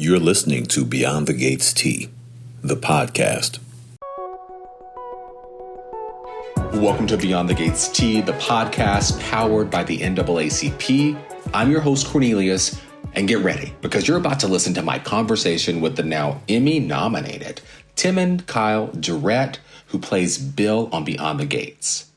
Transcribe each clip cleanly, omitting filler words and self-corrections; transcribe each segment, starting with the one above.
You're listening to Beyond the Gates T, the podcast. Welcome to Beyond the Gates T, the podcast powered by the NAACP. I'm your host, Cornelius, and get ready because you're about to listen to my conversation with the now Emmy-nominated Timon Kyle Durrett, who plays Bill on Beyond the Gates.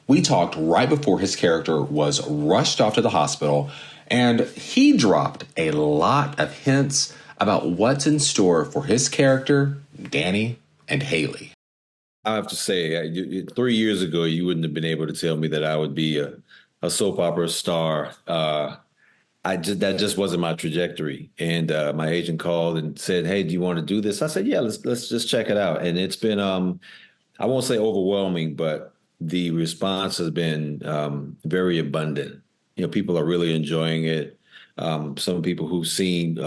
We talked right before his character was rushed off to the hospital, and he dropped a lot of hints about what's in store for his character, Danny, and Haley. I have to say, 3 years ago, you wouldn't have been able to tell me that I would be a soap opera star. That just wasn't my trajectory. And my agent called and said, "Hey, do you want to do this?" I said, "Yeah, let's just check it out." And it's been, I won't say overwhelming, but the response has been very abundant. You know, people are really enjoying it. Some people who've seen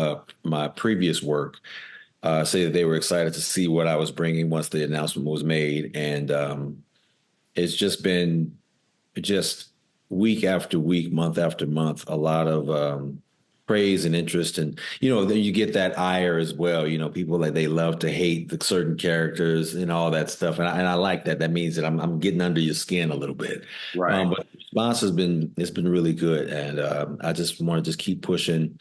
my previous work say that they were excited to see what I was bringing once the announcement was made. And it's just been week after week, month after month, a lot of praise and interest. And, then you get that ire as well. People they love to hate the certain characters and all that stuff. And I like that. That means that I'm getting under your skin a little bit. Right. But the response it's been really good. And I just want to just keep pushing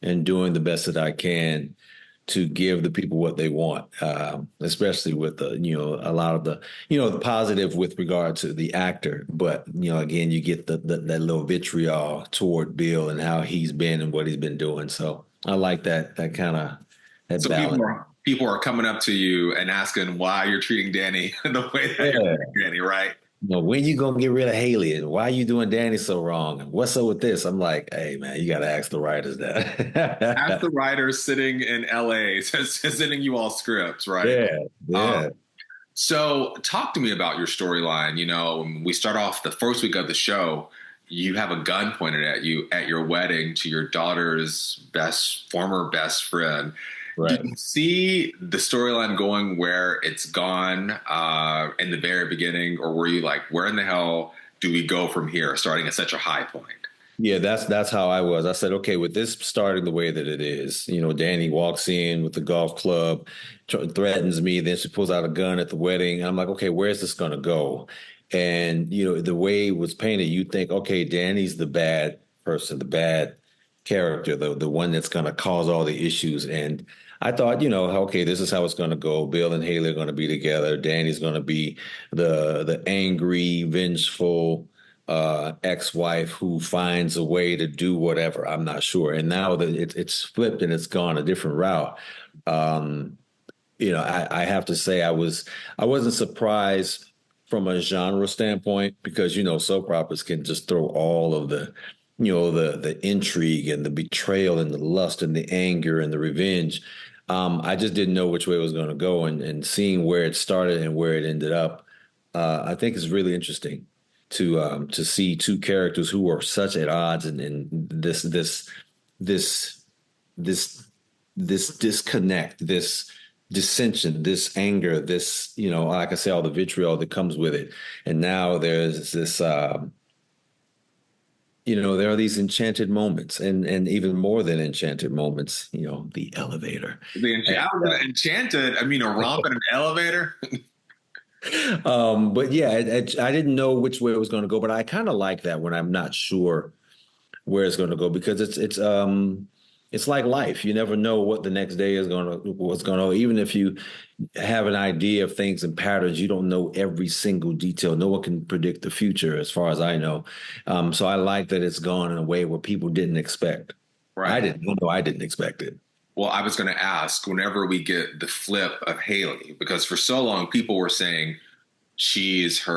and doing the best that I can to give the people what they want, especially with a lot of the positive with regard to the actor. But, again, you get that little vitriol toward Bill and how he's been and what he's been doing. So I like that kind of so balance. People are coming up to you and asking why you're treating Danny the way that you're treating Danny, right? When you gonna get rid of Haley, and why are you doing Danny so wrong? And what's up with this? I'm like, hey man, you got to ask the writers that. Ask the writers sitting in LA, sending you all scripts, right? Yeah. So talk to me about your storyline. When we start off the first week of the show, you have a gun pointed at you at your wedding to your daughter's former best friend. Right. Do you see the storyline going where it's gone in the very beginning, or were you like, where in the hell do we go from here, starting at such a high point? Yeah, that's how I was. I said, okay, with this starting the way that it is, Danny walks in with the golf club, threatens me, then she pulls out a gun at the wedding. And I'm like, okay, where's this going to go? And, the way it was painted, you think, okay, Danny's the bad person, the bad character, the one that's going to cause all the issues. And I thought, okay, this is how it's going to go. Bill and Haley are going to be together. Danny's going to be the angry, vengeful ex-wife who finds a way to do whatever. I'm not sure. And now that it's flipped and it's gone a different route. I have to say I wasn't surprised from a genre standpoint because, soap operas can just throw all of the intrigue and the betrayal and the lust and the anger and the revenge. I just didn't know which way it was going to go, and seeing where it started and where it ended up, I think is really interesting to see two characters who are such at odds and this disconnect, this dissension, this anger, this, like I say, all the vitriol that comes with it. And now there's this, there are these enchanted moments and even more than enchanted moments, the elevator. Enchanted? I mean, a romp in an elevator? But yeah, I didn't know which way it was going to go, but I kind of like that when I'm not sure where it's going to go because it's like life. You never know what the next day is what's going to, even if you have an idea of things and patterns, you don't know every single detail. No one can predict the future as far as I know. So I like that it's gone in a way where people didn't expect. Right. I didn't expect it. Well, I was going to ask whenever we get the flip of Haley, because for so long people were saying she's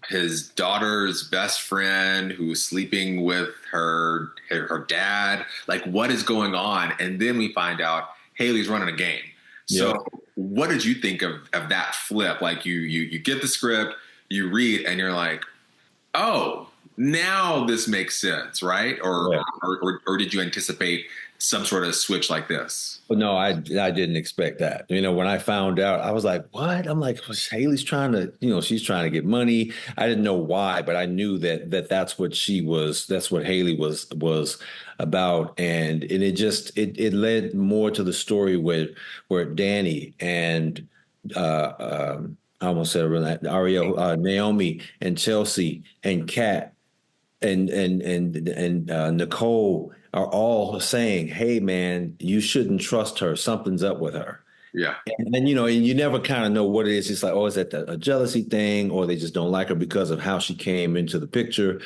his daughter's best friend who's sleeping with her dad. Like, what is going on? And then we find out Haley's running a game. So what did you think of that flip? Like you get the script, you read, and you're like, oh, now this makes sense, right? Or did you anticipate some sort of switch like this. But no, I didn't expect that. When I found out, I was like, "What?" I'm like, well, "Haley's trying to, she's trying to get money." I didn't know why, but I knew that's what she was. That's what Haley was about, and it led more to the story where Danny and I almost said Ariel, Naomi and Chelsea and Kat and Nicole are all saying, "Hey, man, you shouldn't trust her. Something's up with her." Yeah. And you never kind of know what it is. It's like, oh, is that a jealousy thing, or they just don't like her because of how she came into the picture?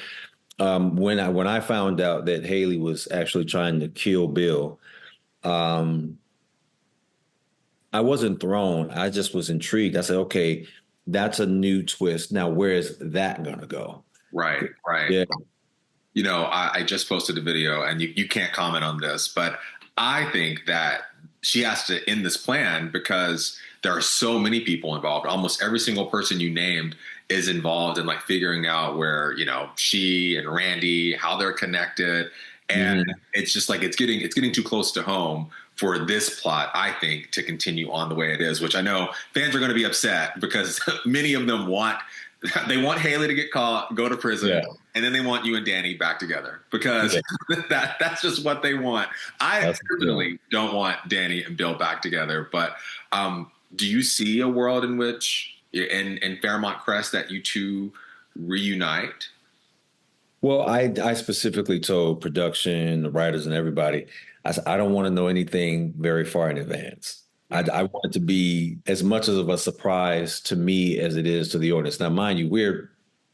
When I found out that Haley was actually trying to kill Bill, I wasn't thrown. I just was intrigued. I said, okay, that's a new twist. Now, where is that gonna go? Right. Yeah. I just posted a video, and you can't comment on this, but I think that she has to end this plan because there are so many people involved. Almost every single person you named is involved in like figuring out where, she and Randy, how they're connected. And it's just like it's getting too close to home for this plot, I think, to continue on the way it is, which I know fans are going to be upset because many of them want Haley to get caught, go to prison, and then they want you and Danny back together because that's just what they want. I personally don't want Danny and Bill back together, but do you see a world in which in Fairmont Crest that you two reunite? Well, I specifically told production, the writers, and everybody, I said, I don't want to know anything very far in advance. I want it to be as much of a surprise to me as it is to the audience. Now, mind you, we're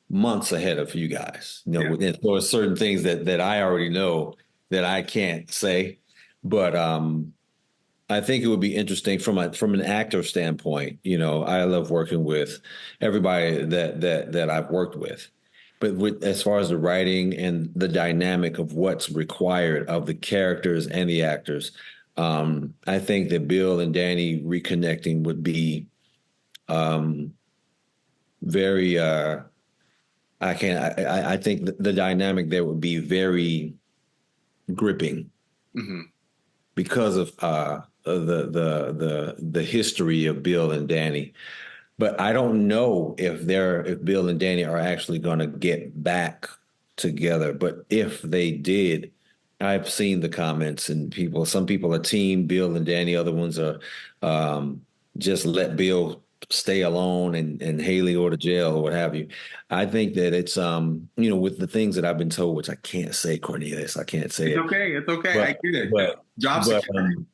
months ahead of you guys. And there are certain things that I already know that I can't say, but I think it would be interesting from an actor standpoint. I love working with everybody that I've worked with. But as far as the writing and the dynamic of what's required of the characters and the actors, I think that Bill and Danny reconnecting would be very. I think the dynamic there would be very gripping because of the history of Bill and Danny. But I don't know if Bill and Danny are actually going to get back together. But if they did, I've seen the comments and some people are team Bill and Danny. Other ones are just let Bill stay alone and Haley go to jail or what have you. I think that it's, with the things that I've been told, which I can't say, Cornelius, I can't say it's okay. It's okay. But, I get it. Job security.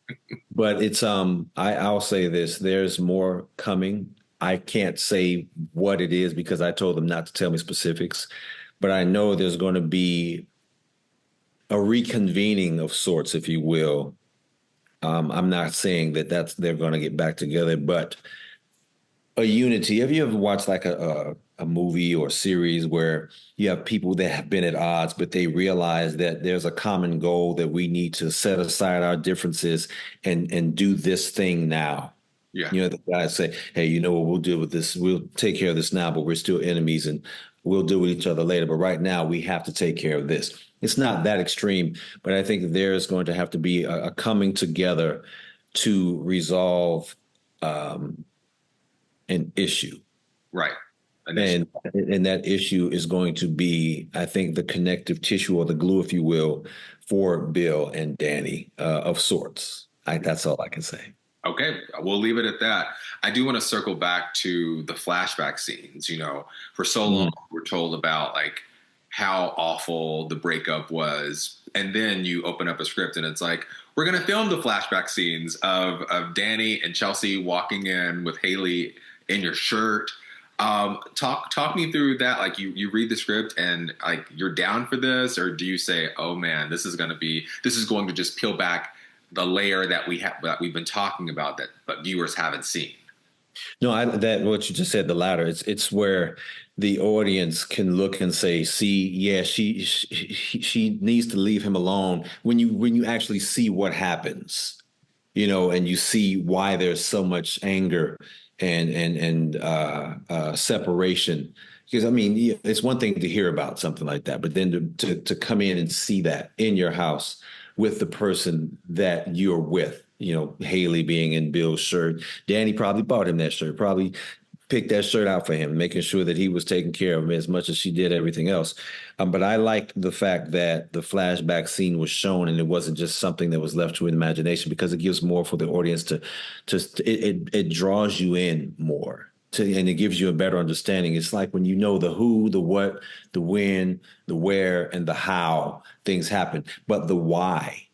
But it's, I'll say this, there's more coming. I can't say what it is because I told them not to tell me specifics, but I know there's going to be a reconvening of sorts, if you will. I'm not saying that they're going to get back together, but a unity. Have you ever watched like a movie or series where you have people that have been at odds, but they realize that there's a common goal that we need to set aside our differences and do this thing now? Yeah. The guys say, hey, what, we'll deal with this. We'll take care of this now, but we're still enemies and we'll deal with each other later. But right now we have to take care of this. It's not that extreme, but I think there's going to have to be a coming together to resolve an issue. Right. And that issue is going to be, I think, the connective tissue or the glue, if you will, for Bill and Danny of sorts. That's all I can say. Okay, we'll leave it at that. I do want to circle back to the flashback scenes. For so long we're told about like how awful the breakup was, and then you open up a script and it's like, we're going to film the flashback scenes of Danny and Chelsea walking in with Haley in your shirt. Talk me through that. Like you read the script and like you're down for this, or do you say, oh man, this is going to just peel back the layer that we've been talking about but viewers haven't seen? No, what you just said, the latter. It's where the audience can look and say, see, yeah, she needs to leave him alone. When you actually see what happens, and you see why there's so much anger and separation. Because I mean, it's one thing to hear about something like that, but then to come in and see that in your house with the person that you're with. Haley being in Bill's shirt. Danny probably bought him that shirt, probably picked that shirt out for him, making sure that he was taking care of him as much as she did everything else. But I liked the fact that the flashback scene was shown and it wasn't just something that was left to imagination, because it gives more for the audience it draws you in more. And it gives you a better understanding. It's like when you know the who, the what, the when, the where, and the how things happen, but the why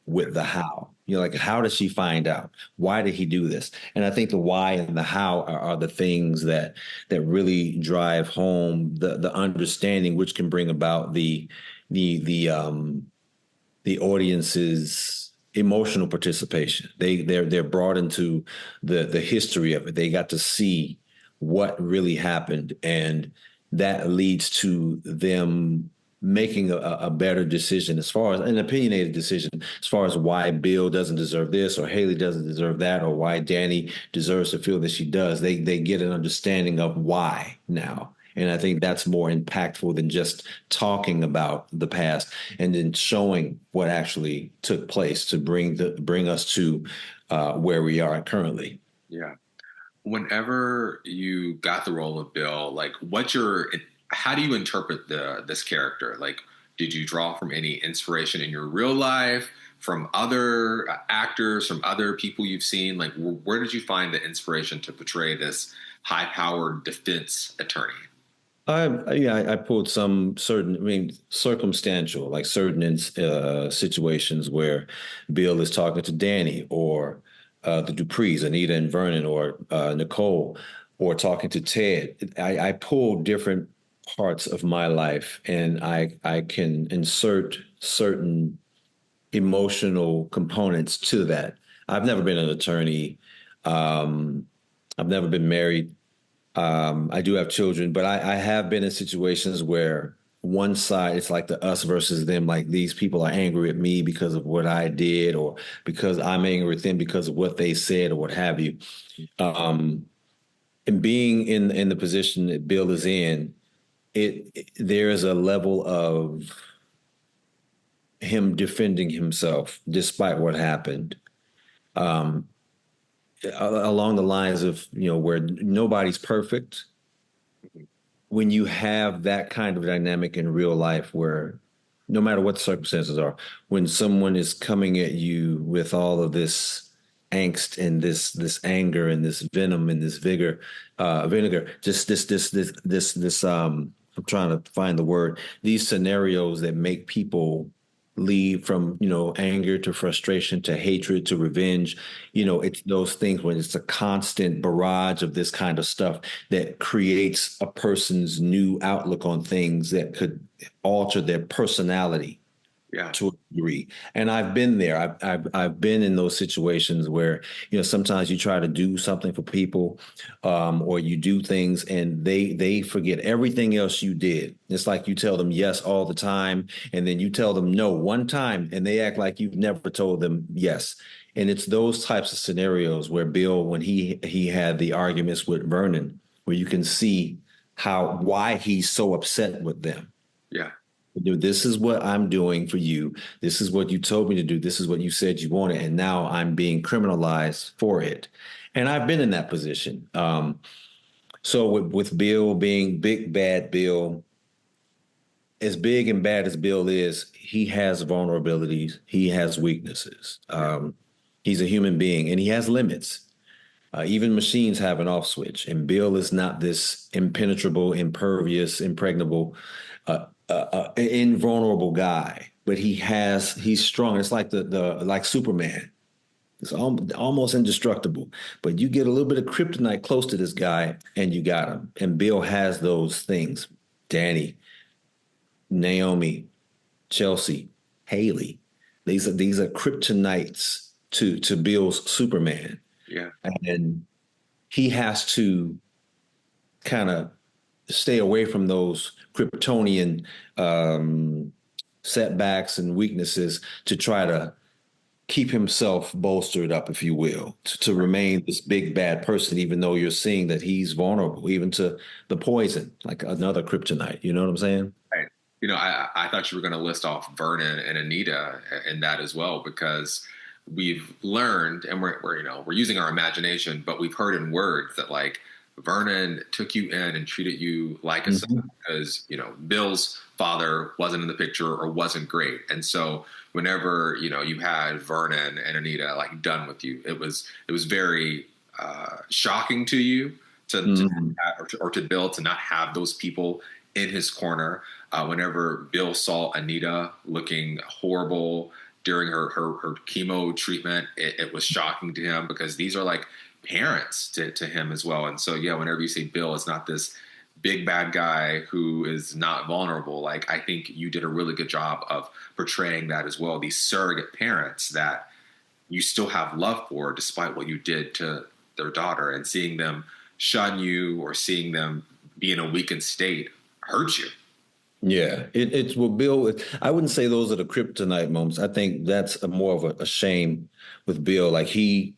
with the how. Like, how does she find out? Why did he do this? And I think the why and the how are the things that really drive home the understanding, which can bring about the audience's emotional participation. They're brought into the history of it. They got to see what really happened, and that leads to them making a better decision, as far as an opinionated decision, as far as why Bill doesn't deserve this or Haley doesn't deserve that, or why Danny deserves to feel that she does. They get an understanding of why now. And I think that's more impactful than just talking about the past, and then showing what actually took place to bring us to where we are currently. Yeah. Whenever you got the role of Bill, like, how do you interpret this character? Like, did you draw from any inspiration in your real life, from other actors, from other people you've seen? Like, where did you find the inspiration to portray this high-powered defense attorney? I pulled some circumstantial, like certain situations where Bill is talking to Danny, or the Duprees, Anita and Vernon, or Nicole, or talking to Ted. I pulled different parts of my life, and I can insert certain emotional components to that. I've never been an attorney. I've never been married. I do have children, but I have been in situations where one side, it's like the us versus them. Like, these people are angry at me because of what I did, or because I'm angry at them because of what they said, or what have you. And being in the position that Bill is in, there is a level of him defending himself despite what happened, along the lines of, where nobody's perfect. When you have that kind of dynamic in real life, where no matter what the circumstances are, when someone is coming at you with all of this angst and this anger and this venom and this vinegar, just this I'm trying to find the word, these scenarios that make people lead from, anger to frustration to hatred to revenge. It's those things when it's a constant barrage of this kind of stuff that creates a person's new outlook on things that could alter their personality. Yeah, to a degree. And I've been there. I've been in those situations where, sometimes you try to do something for people, or you do things and they forget everything else you did. It's like you tell them yes all the time, and then you tell them no one time, and they act like you've never told them yes. And it's those types of scenarios where Bill, when he had the arguments with Vernon, where you can see why he's so upset with them. Yeah. This is what I'm doing for you. This is what you told me to do. This is what you said you wanted. And now I'm being criminalized for it. And I've been in that position. So with Bill being big, bad Bill, as big and bad as Bill is, he has vulnerabilities. He has weaknesses. He's a human being, and he has limits. Even machines have an off switch. And Bill is not this impenetrable, impervious, impregnable, invulnerable guy, but he's strong. It's like like Superman. It's almost indestructible, but you get a little bit of kryptonite close to this guy and you got him. And Bill has those things. Danny, Naomi, Chelsea, Haley. These are kryptonites to Bill's Superman. Yeah. And he has to kind of stay away from those Kryptonian setbacks and weaknesses to try to keep himself bolstered up, if you will, to remain this big bad person, even though you're seeing that he's vulnerable, even to the poison, like another kryptonite. You know what I'm saying? Right. I thought you were going to list off Vernon and Anita in that as well, because we've learned, and we're using our imagination, but we've heard in words that like Vernon took you in and treated you like a son because Bill's father wasn't in the picture or wasn't great, and so whenever you had Vernon and Anita like done with you, it was very shocking to you to Bill to not have those people in his corner. Whenever Bill saw Anita looking horrible during her chemo treatment, it was shocking to him because these are like parents to him as well. And so, yeah, whenever you say Bill is not this big bad guy who is not vulnerable, like I think you did a really good job of portraying that as well. These surrogate parents that you still have love for despite what you did to their daughter, and seeing them shun you or seeing them be in a weakened state hurt you. Yeah, it's well, Bill. I wouldn't say those are the kryptonite moments. I think that's more of a shame with Bill. Like his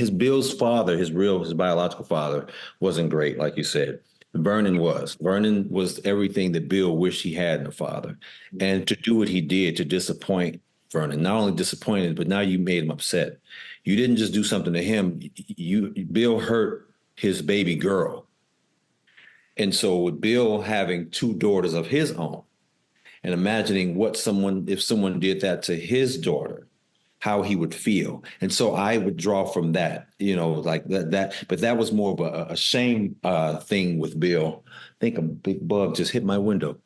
Bill's father, his biological father, wasn't great, like you said. Vernon was. Vernon was everything that Bill wished he had in a father, and to do what he did to disappoint Vernon, not only disappointed, but now you made him upset. You didn't just do something to him. Bill hurt his baby girl. And so with Bill having two daughters of his own and imagining if someone did that to his daughter, how he would feel. And so I would draw from that, like but that was more of a shame thing with Bill. I think a big bug just hit my window.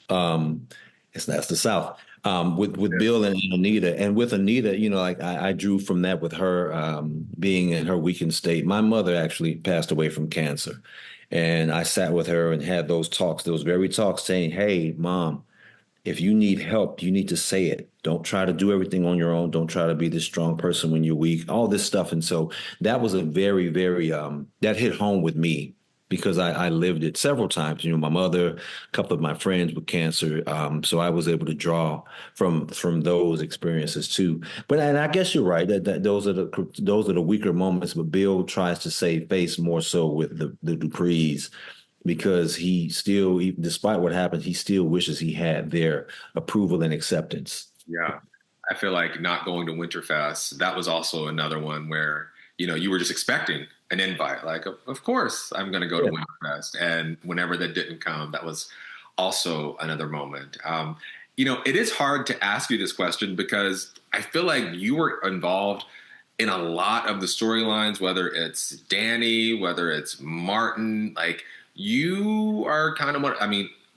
That's the South. With Bill and Anita, and with Anita, like I drew from that with her being in her weakened state. My mother actually passed away from cancer, and I sat with her and had those very talks, saying, "Hey, Mom, if you need help, you need to say it. Don't try to do everything on your own. Don't try to be this strong person when you're weak." All this stuff, and so that was a very, very that hit home with me, because I lived it several times. My mother, a couple of my friends with cancer. So I was able to draw from those experiences too. And I guess you're right that those are the weaker moments. But Bill tries to save face more so with the Duprees, because he still, despite what happened, he still wishes he had their approval and acceptance. Yeah. I feel like not going to Winterfest, that was also another one where, you were just expecting an invite. Like, of course, I'm going to go to Winterfest. And whenever that didn't come, that was also another moment. It is hard to ask you this question because I feel like you were involved in a lot of the storylines, whether it's Danny, whether it's Martin. Like, you are kind of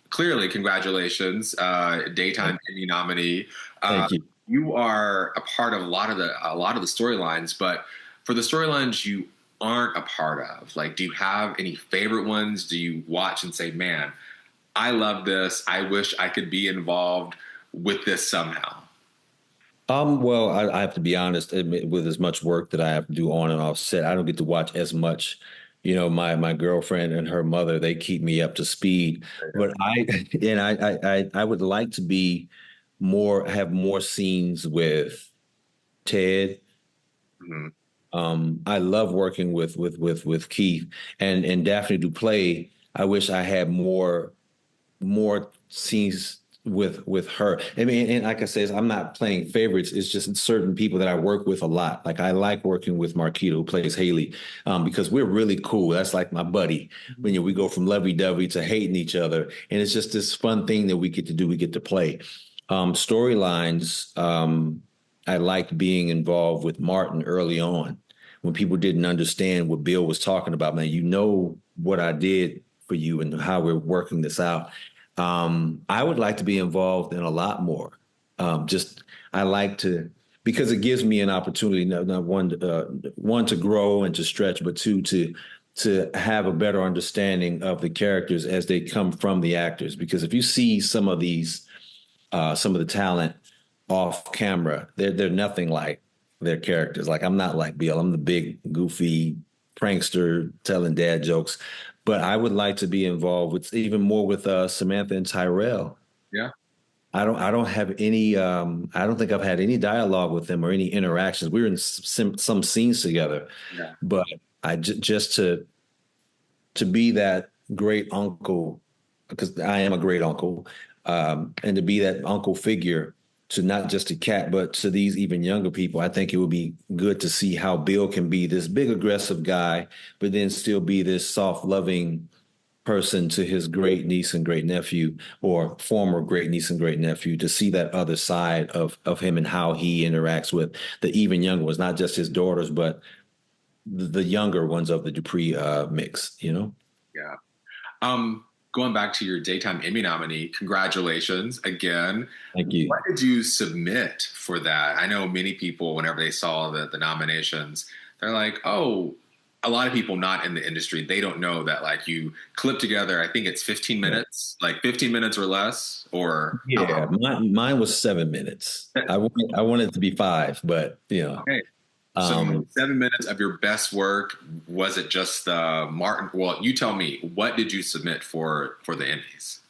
clearly, congratulations, daytime Emmy nominee. Thank you. You are a part of a lot of the storylines, but for the storylines you aren't a part of, like, do you have any favorite ones? Do you watch and say, man, I love this. I wish I could be involved with this somehow? Well, I have to be honest, with as much work that I have to do on and off set, I don't get to watch as much. My girlfriend and her mother, they keep me up to speed. But I would like to have more scenes with Ted. Mm-hmm. I love working with Keith and Daphne Duplay. I wish I had more scenes with her. I mean, and like I said, I'm not playing favorites. It's just certain people that I work with a lot. Like I like working with Marquita, who plays Haley, because we're really cool. That's like my buddy. When we go from lovey-dovey to hating each other, and it's just this fun thing that we get to do. We get to play storylines. I liked being involved with Martin early on when people didn't understand what Bill was talking about. Man, what I did for you and how we're working this out. I would like to be involved in a lot more. I like to, because it gives me an opportunity, not one to grow and to stretch, but two to have a better understanding of the characters as they come from the actors. Because if you see some of the talent off camera, they're nothing like their characters. Like, I'm not like Bill. I'm the big goofy prankster telling dad jokes. But I would like to be involved with even more with Samantha and Tyrell. Yeah. I don't have any. I don't think I've had any dialogue with them or any interactions. We were in some scenes together, but I just to be that great uncle because I am a great uncle, and to be that uncle figure to not just to Cat, but to these even younger people. I think it would be good to see how Bill can be this big, aggressive guy, but then still be this soft, loving person to his great niece and great nephew, or former great niece and great nephew, to see that other side of him and how he interacts with the even younger ones, not just his daughters, but the younger ones of the Dupree mix, you know? Yeah. Going back to your daytime Emmy nominee, congratulations again. Thank you. What did you submit for that? I know many people, whenever they saw the nominations, they're like, oh, a lot of people not in the industry, they don't know that like you clip together, I think it's 15 minutes, like 15 minutes or less, or Yeah, mine was 7 minutes. I wanted it to be five, but okay. So 7 minutes of your best work. Was it just Martin? Well, you tell me. What did you submit for the Emmys?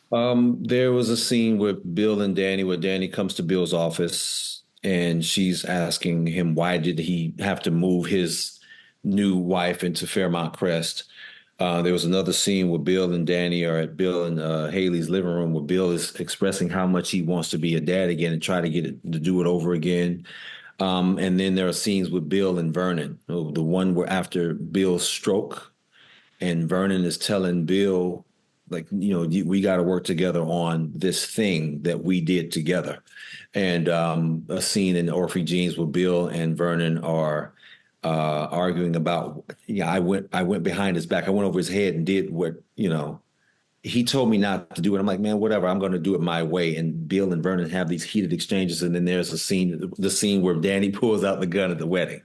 There was a scene with Bill and Danny where Danny comes to Bill's office and she's asking him why did he have to move his new wife into Fairmount Crest. There was another scene where Bill and Danny are at Bill and Haley's living room where Bill is expressing how much he wants to be a dad again and try to get it to do it over again. And then there are scenes with Bill and Vernon, the one where after Bill's stroke and Vernon is telling Bill, like, we got to work together on this thing that we did together. And a scene in Orphy Jeans where Bill and Vernon are arguing about, I went behind his back. I went over his head and did what, he told me not to do it. I'm like, man, whatever. I'm going to do it my way. And Bill and Vernon have these heated exchanges. And then there's the scene where Danny pulls out the gun at the wedding.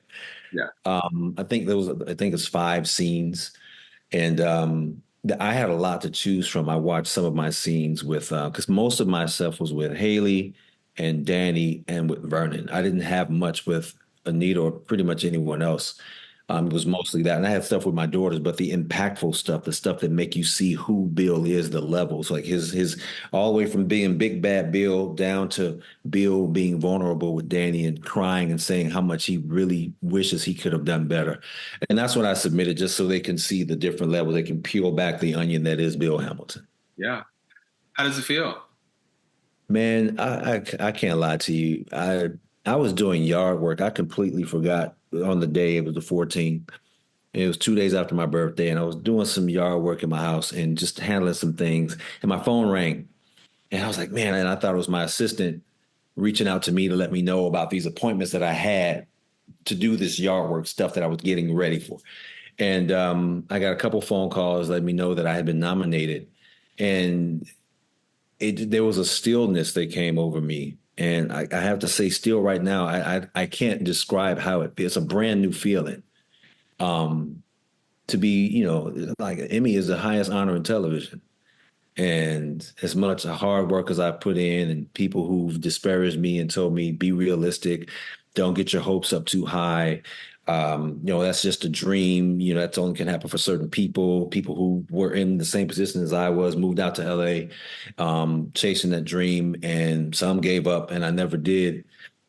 Yeah. I think it's 5 scenes. And I had a lot to choose from. I watched some of my scenes with, because most of my stuff was with Haley and Danny and with Vernon. I didn't have much with Anita or pretty much anyone else. It was mostly that. And I had stuff with my daughters, but the impactful stuff, the stuff that make you see who Bill is, the levels, like his all the way from being big bad Bill down to Bill being vulnerable with Danny and crying and saying how much he really wishes he could have done better. And that's what I submitted just so they can see the different levels. They can peel back the onion that is Bill Hamilton. Yeah. How does it feel? Man, I can't lie to you. I was doing yard work. I completely forgot on the day, it was the 14th. It was 2 days after my birthday, and I was doing some yard work in my house and just handling some things. And my phone rang, and I was like, man, and I thought it was my assistant reaching out to me to let me know about these appointments that I had to do this yard work stuff that I was getting ready for. And I got a couple phone calls letting me know that I had been nominated. And there was a stillness that came over me. And I have to say, still right now, I can't describe how it's a brand new feeling. To be, like Emmy is the highest honor in television. And as much hard work as I put in and people who've disparaged me and told me, be realistic, don't get your hopes up too high. That's just a dream. That's only can happen for certain people who were in the same position as I was, moved out to LA, chasing that dream, and some gave up and I never did.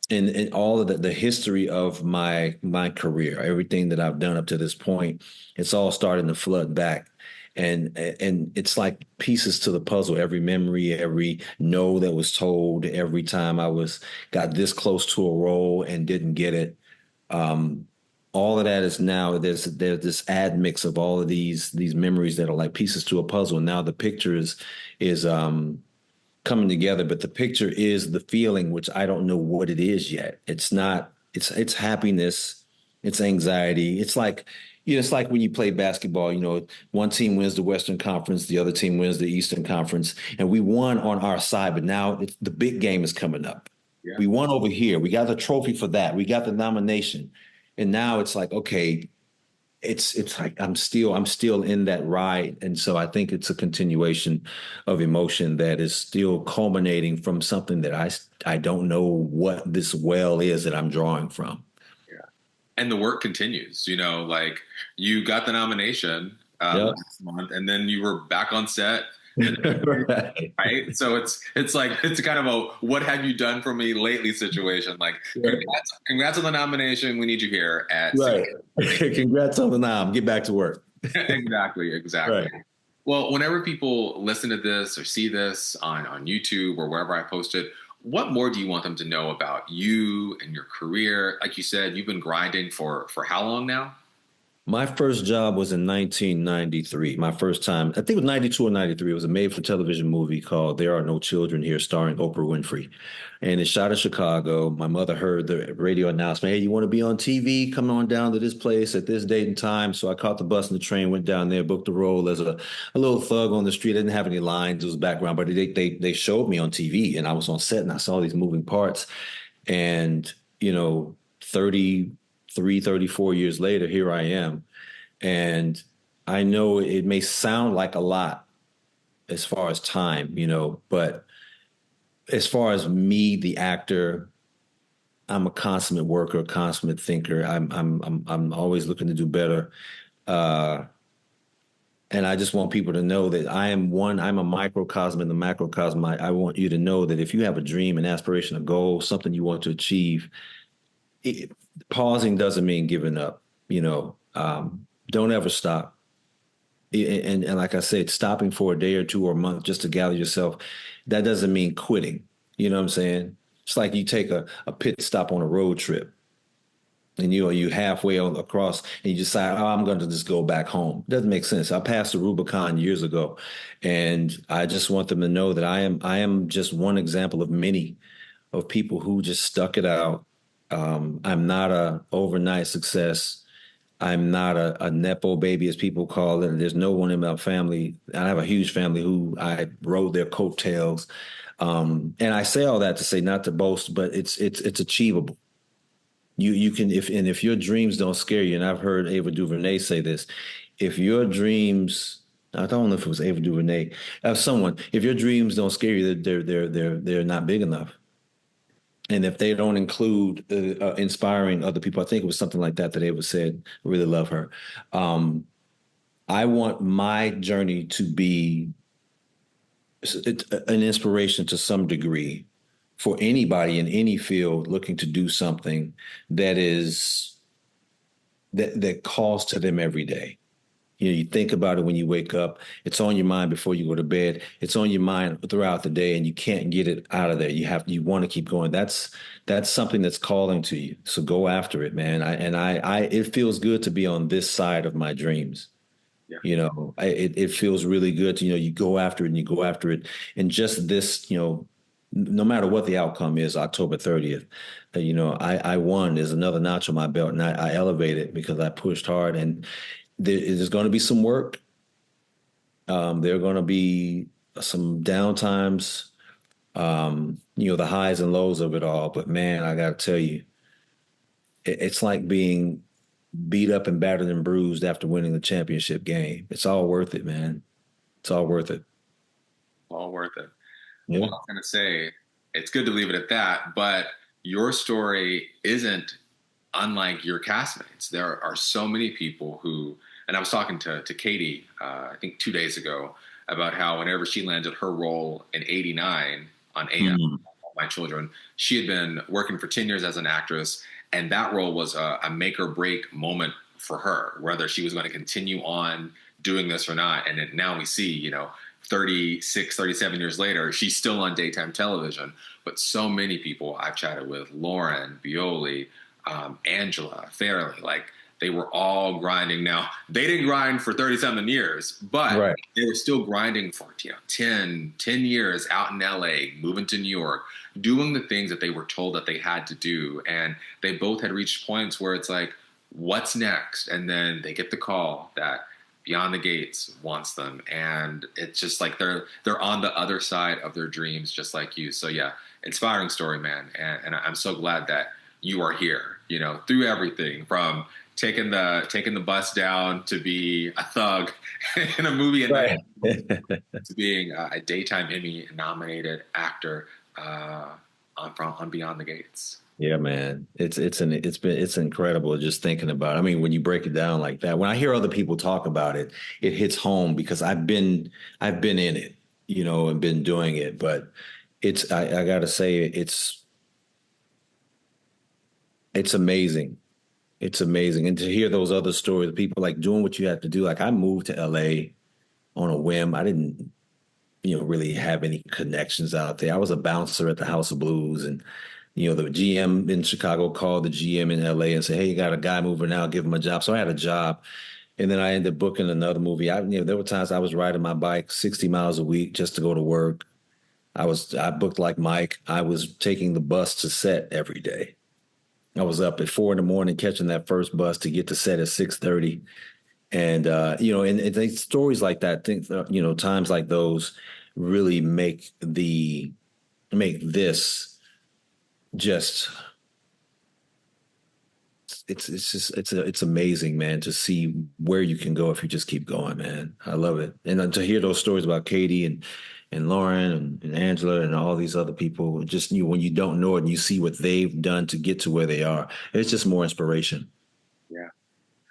And all of the history of my career, everything that I've done up to this point, it's all starting to flood back. And it's like pieces to the puzzle, every memory, every no that was told, every time I got this close to a role and didn't get it. All of that is now there's this admix of all of these memories that are like pieces to a puzzle. Now the picture is coming together, but the picture is the feeling, which I don't know what it is yet. It's not. It's happiness. It's anxiety. It's like when you play basketball. One team wins the Western Conference, the other team wins the Eastern Conference, and we won on our side. But now the big game is coming up. Yeah. We won over here. We got the trophy for that. We got the nomination. And now it's like, okay, it's like I'm still in that ride. And so I think it's a continuation of emotion that is still culminating from something that I don't know what this well is that I'm drawing from. Yeah. And the work continues, like you got the nomination last month and then you were back on set. Right. So it's like it's kind of a what have you done for me lately situation. Like congrats on the nomination. We need you here at right. Congrats on the nom. Get back to work. Exactly. Right. Well, whenever people listen to this or see this on YouTube or wherever I post it, what more do you want them to know about you and your career? Like you said, you've been grinding for how long now? My first job was in 1993. My first time, I think it was 92 or 93. It was a made for television movie called There Are No Children Here, starring Oprah Winfrey. And it shot in Chicago. My mother heard the radio announcement, hey, you want to be on TV? Come on down to this place at this date and time. So I caught the bus and the train, went down there, booked a role as a little thug on the street. I didn't have any lines, it was background, but they showed me on TV and I was on set and I saw these moving parts. And, 33, 34 years later, here I am. And I know it may sound like a lot as far as time, but as far as me, the actor, I'm a consummate worker, consummate thinker. I'm always looking to do better. Uh, and I just want people to know that I'm a microcosm in the macrocosm. I want you to know that if you have a dream, an aspiration, a goal, something you want to achieve, it, pausing doesn't mean giving up. Don't ever stop. And like I said, stopping for a day or two or a month just to gather yourself, that doesn't mean quitting. You know what I'm saying? It's like you take a pit stop on a road trip and you halfway across and you decide, oh, I'm going to just go back home. It doesn't make sense. I passed the Rubicon years ago, and I just want them to know that I am just one example of many of people who just stuck it out. I'm not a overnight success. I'm not a Nepo baby, as people call it. There's no one in my family. I have a huge family who I rode their coattails. And I say all that to say, not to boast, but it's achievable. You can, if your dreams don't scare you, and I've heard Ava DuVernay say this, if your dreams, I don't know if it was Ava DuVernay, if your dreams don't scare you, they're not big enough. And if they don't include inspiring other people, I think it was something like that Ava said. I really love her. I want my journey to be an inspiration to some degree for anybody in any field looking to do something that calls to them every day. You think about it when you wake up. It's on your mind before you go to bed. It's on your mind throughout the day, and you can't get it out of there. You want to keep going. That's something that's calling to you. So go after it, man. It feels good to be on this side of my dreams. Yeah. It feels really good to, you go after it and you go after it. And just this, no matter what the outcome is, October 30th, I won. There's another notch on my belt, and I elevated because I pushed hard. And there's going to be some work. There are going to be some downtimes, the highs and lows of it all. But man, I got to tell you, it's like being beat up and battered and bruised after winning the championship game. It's all worth it, man. It's all worth it. All worth it. Yeah. Well, I was going to say, it's good to leave it at that, but your story isn't unlike your castmates. There are so many people who, and I was talking to Katie, I think 2 days ago, about how whenever she landed her role in '89 on AM, My Children, she had been working for 10 years as an actress, and that role was a make or break moment for her, whether she was going to continue on doing this or not. And now we see, 36, 37 years later, she's still on daytime television. But so many people I've chatted with, Lauren, Bioli, Angela, Fairley, like they were all grinding. Now, they didn't grind for 37 years, but they were still grinding for 10 years out in LA, moving to New York, doing the things that they were told that they had to do. And they both had reached points where it's like, what's next? And then they get the call that Beyond the Gates wants them. And it's just like they're on the other side of their dreams, just like you. So yeah, inspiring story, man. And I'm so glad that you are here, through everything from taking the bus down to be a thug in a movie to being a daytime Emmy nominated actor on Beyond the Gates. Yeah, man. It's incredible just thinking about it. I mean, when you break it down like that, when I hear other people talk about it, it hits home because I've been in it, and been doing it. But I gotta say, it's amazing. It's amazing. And to hear those other stories, people like doing what you have to do. Like I moved to LA on a whim. I didn't, really have any connections out there. I was a bouncer at the House of Blues, and the GM in Chicago called the GM in LA and said, "Hey, you got a guy moving out, give him a job." So I had a job. And then I ended up booking another movie. There were times I was riding my bike 60 miles a week just to go to work. I booked like Mike. I was taking the bus to set every day. I was up at 4 a.m. catching that first bus to get to set at 6:30. And, and stories like that, times like those really make this just, it's amazing, man, to see where you can go if you just keep going, man. I love it. And to hear those stories about Katie and Lauren and Angela and all these other people, just when you don't know it and you see what they've done to get to where they are, it's just more inspiration. Yeah.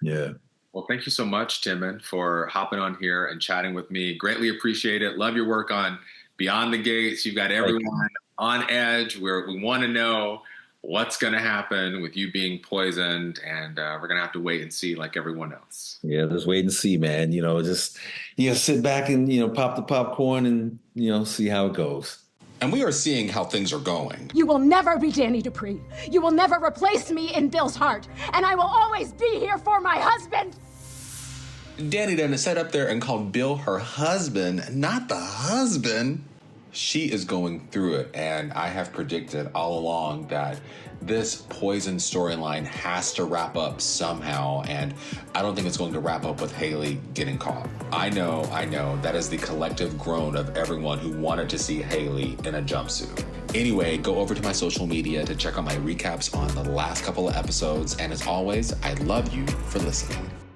Yeah. Well, thank you so much, Timon, for hopping on here and chatting with me. Greatly appreciate it. Love your work on Beyond the Gates. You've got everyone on edge where we want to know what's going to happen with you being poisoned, and we're going to have to wait and see like everyone else. Yeah, just wait and see, man. Just sit back and pop the popcorn and see how it goes. And we are seeing how things are going. You will never be Danny Dupree. You will never replace me in Bill's heart. And I will always be here for my husband. Danny done sat up there and called Bill her husband, not the husband. She is going through it, and I have predicted all along that this poison storyline has to wrap up somehow, and I don't think it's going to wrap up with Haley getting caught. I know, that is the collective groan of everyone who wanted to see Haley in a jumpsuit. Anyway, go over to my social media to check out my recaps on the last couple of episodes, and as always, I love you for listening.